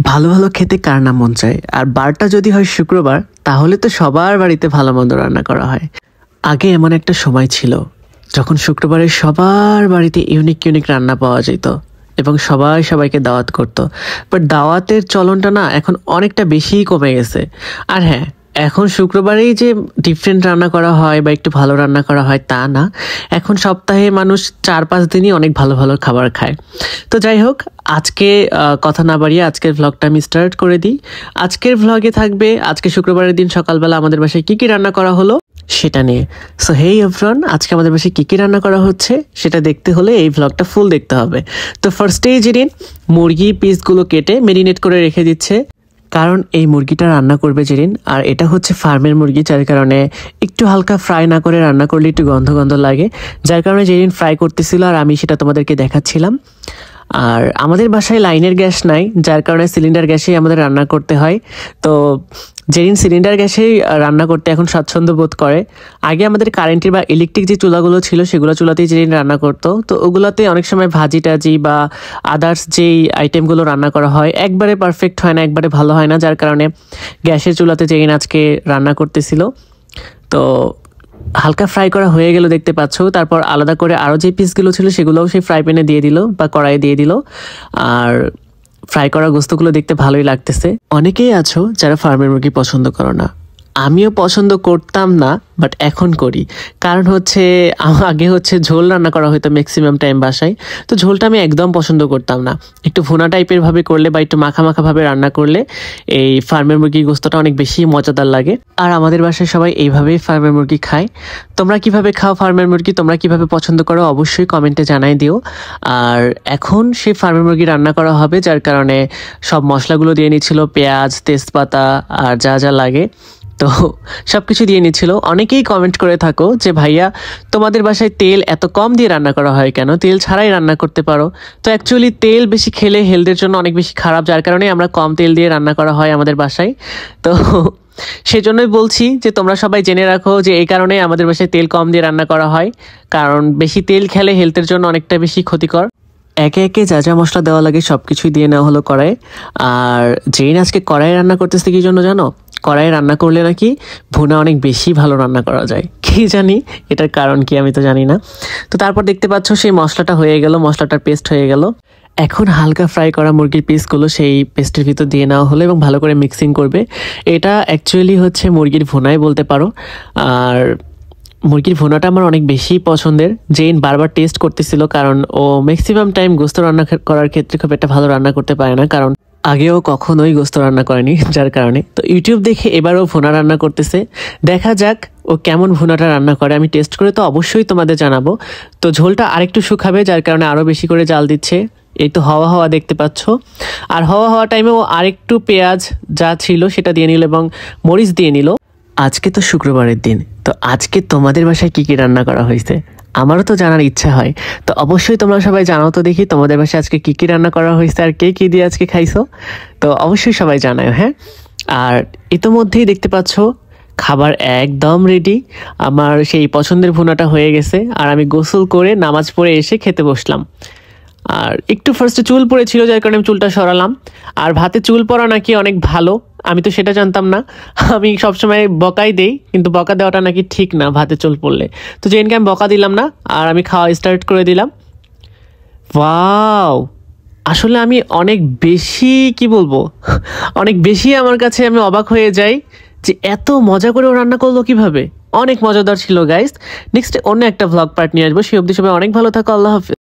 ভালো ভালো খেতে কার না মন চায়, আর বারটা যদি হয় শুক্রবার তাহলে তো সবার বাড়িতে ভালো মন্দ রান্না করা হয়। আগে এমন একটা সময় ছিল যখন শুক্রবারে সবার বাড়িতে ইউনিক ইউনিক রান্না পাওয়া যেত এবং সবাই সবাইকে দাওয়াত করতো। বাট দাওয়াতের চলনটা না এখন অনেকটা বেশিই কমে গেছে। আর হ্যাঁ, এখন শুক্রবারেই যে ডিফারেন্ট রান্না করা হয় বা একটু ভালো রান্না করা হয় তা না, এখন সপ্তাহে মানুষ 4-5 দিনই অনেক ভালো ভালো খাবার খায়। তো যাই হোক, আজকে কথা না বাড়িয়ে আজকের ভ্লগটা আমি স্টার্ট করে দিই। আজকের ভ্লগে থাকবে আজকে শুক্রবারের দিন সকালবেলা আমাদের বাসায় কী কী রান্না করা হলো সেটা নিয়ে। সো হেই এভরিওয়ান, আজকে আমাদের বাসায় কী কী রান্না করা হচ্ছে সেটা দেখতে হলে এই ভ্লগটা ফুল দেখতে হবে। তো ফার্স্টেই জেরিন মুরগি পিসগুলো কেটে মেরিনেট করে রেখে দিচ্ছে, কারণ এই মুরগিটা রান্না করবে জেরিন। আর এটা হচ্ছে ফার্মের মুরগি, যার কারণে একটু হালকা ফ্রাই না করে রান্না করলে একটু গন্ধ গন্ধ লাগে, যার কারণে জেরিন ফ্রাই করতেছিল আর আমি সেটা তোমাদেরকে দেখাচ্ছিলাম। আর আমাদের বাসায় লাইনের গ্যাস নাই, যার কারণে সিলিন্ডার গ্যাসেই আমাদের রান্না করতে হয়। তো জেরিন সিলিন্ডার গ্যাসেই রান্না করতে এখন স্বাচ্ছন্দ্য বোধ করে। আগে আমাদের কারেন্টের বা ইলেকট্রিক যে চুলাগুলো ছিল সেগুলো চুলাতেই জেরিন রান্না করতো। তো ওগুলোতে অনেক সময় ভাজি টাজি বা আদার্স যেই আইটেমগুলো রান্না করা হয় একবারে পারফেক্ট হয় না, একবারে ভালো হয় না, যার কারণে গ্যাসের চুলাতে জেরিন আজকে রান্না করতেছিল। তো হালকা ফ্রাই করা হয়ে গেল দেখতে পাচ্ছ। তারপর আলাদা করে আরও যে পিসগুলো ছিল সেগুলোও সেই ফ্রাই প্যানে দিয়ে দিল বা কড়াইয়ে দিয়ে দিল। আর ফ্রাই করা গোস্তগুলো দেখতে ভালোই লাগতেছে। অনেকেই আছো যারা ফার্মের মুরগি পছন্দ করো না, আমিও পছন্দ করতাম না, বাট এখন করি। কারণ হচ্ছে আগে হচ্ছে ঝোল রান্না করা হতো ম্যাক্সিমাম টাইম বাসায়, তো ঝোলটা আমি একদম পছন্দ করতাম না। একটু ভুনা টাইপের ভাবে করলে বা একটু মাখা মাখা ভাবে রান্না করলে এই ফার্মের মুরগির গোস্তটা অনেক বেশি মজাদার লাগে। আর আমাদের বাসায় সবাই এইভাবেই ফার্মের মুরগি খায়। তোমরা কিভাবে খাও ফার্মের মুরগি, তোমরা কিভাবে পছন্দ করো অবশ্যই কমেন্টে জানাই দিও। আর এখন সেই ফার্মের মুরগি রান্না করা হবে, যার কারণে সব মশলাগুলো দিয়ে নিচ্ছিল, পেঁয়াজ, তেজপাতা আর যা যা লাগে, তো সব কিছু দিয়ে নিচ্ছিল। অনেকেই কমেন্ট করে থাকো যে ভাইয়া তোমাদের বাসায় তেল এত কম দিয়ে রান্না করা হয় কেন, তেল ছাড়াই রান্না করতে পারো। তো অ্যাকচুয়ালি তেল বেশি খেলে হেলথের জন্য অনেক বেশি খারাপ, যার কারণে আমরা কম তেল দিয়ে রান্না করা হয় আমাদের বাসায়। তো সেজন্যই বলছি যে তোমরা সবাই জেনে রাখো যে এই কারণে আমাদের বাসায় তেল কম দিয়ে রান্না করা হয়, কারণ বেশি তেল খেলে হেলথের জন্য অনেকটা বেশি ক্ষতিকর। একে একে যা যা মশলা দেওয়া লাগে সব কিছুই দিয়ে নেওয়া হলো কড়াই। আর জেইন আজকে কড়াই রান্না করতেছে কি জন্য জানো? কড়াই রান্না করলে নাকি ভুনা অনেক বেশি ভালো রান্না করা যায়, কি জানি এটার কারণ কি আমি তো জানি না। তো তারপর দেখতে পাচ্ছ সেই মশলাটা হয়ে গেল, মশলাটার পেস্ট হয়ে গেল। এখন হালকা ফ্রাই করা মুরগির পিসগুলো সেই পেস্টের ভিতর দিয়ে নেওয়া হলো এবং ভালো করে মিক্সিং করবে। এটা অ্যাকচুয়ালি হচ্ছে মুরগির ভুনাই বলতে পারো। আর মুরগির ভুনাটা আমার অনেক বেশি পছন্দের। জেইন বারবার টেস্ট করতেছিল, কারণ ও ম্যাক্সিমাম টাইম গোস্ত রান্না করার ক্ষেত্রে খুব একটা ভালো রান্না করতে পারে না, কারণ আগেও কখনোই গোস্ত রান্না করেনি, যার কারণে তো ইউটিউব দেখে এবারও ভুনা রান্না করতেছে। দেখা যাক ও কেমন ভুনাটা রান্না করে, আমি টেস্ট করে তো অবশ্যই তোমাদের জানাবো। তো ঝোলটা আরেকটু শুকাবে, যার কারণে আরও বেশি করে জাল দিচ্ছে। এই তো হাওয়া হাওয়া দেখতে পাচ্ছ। আর হাওয়া হাওয়া টাইমে ও আরেকটু পেঁয়াজ যা ছিল সেটা দিয়ে নিল এবং মরিচ দিয়ে নিল। আজকে তো শুক্রবারের দিন, তো আজকে তোমাদের বাসায় কী কী রান্না করা হয়েছে আমারও তো জানার ইচ্ছা হয়। তো অবশ্যই তোমরা সবাই জানাও তো দেখি তোমাদের বাসায় আজকে কী কী রান্না করা হয়েছে আর কে কী দিয়ে আজকে খাইছো। তো অবশ্যই সবাই জানাও, হ্যাঁ। আর ইতোমধ্যেই দেখতে পাচ্ছ খাবার একদম রেডি। আমার সেই পছন্দের ভুনাটা হয়ে গেছে আর আমি গোসল করে নামাজ পড়ে এসে খেতে বসলাম। আর একটু ফার্স্টে চুল পড়েছিল, যার কারণে আমি চুলটা সরালাম। আর ভাতে চুল পড়া নাকি অনেক ভালো, আমি তো সেটা জানতাম না। আমি সবসময় বকাই দেই, কিন্তু বকা দেওয়াটা নাকি ঠিক না ভাতে চুল পড়লে। তো জেনকে আমি বকা দিলাম না আর আমি খাওয়া স্টার্ট করে দিলাম। ওয়াও, আসলে আমি অনেক বেশি কি বলবো, অনেক বেশি আমার কাছে আমি অবাক হয়ে যাই যে এত মজা করেও রান্না করলো কিভাবে। অনেক মজাদার ছিল গাইস। নেক্সট অন্য একটা ভ্লগ পার্ট নিয়ে আসবো, সেই অবধি সবাই অনেক ভালো থাকো। আল্লাহ হাফেজ।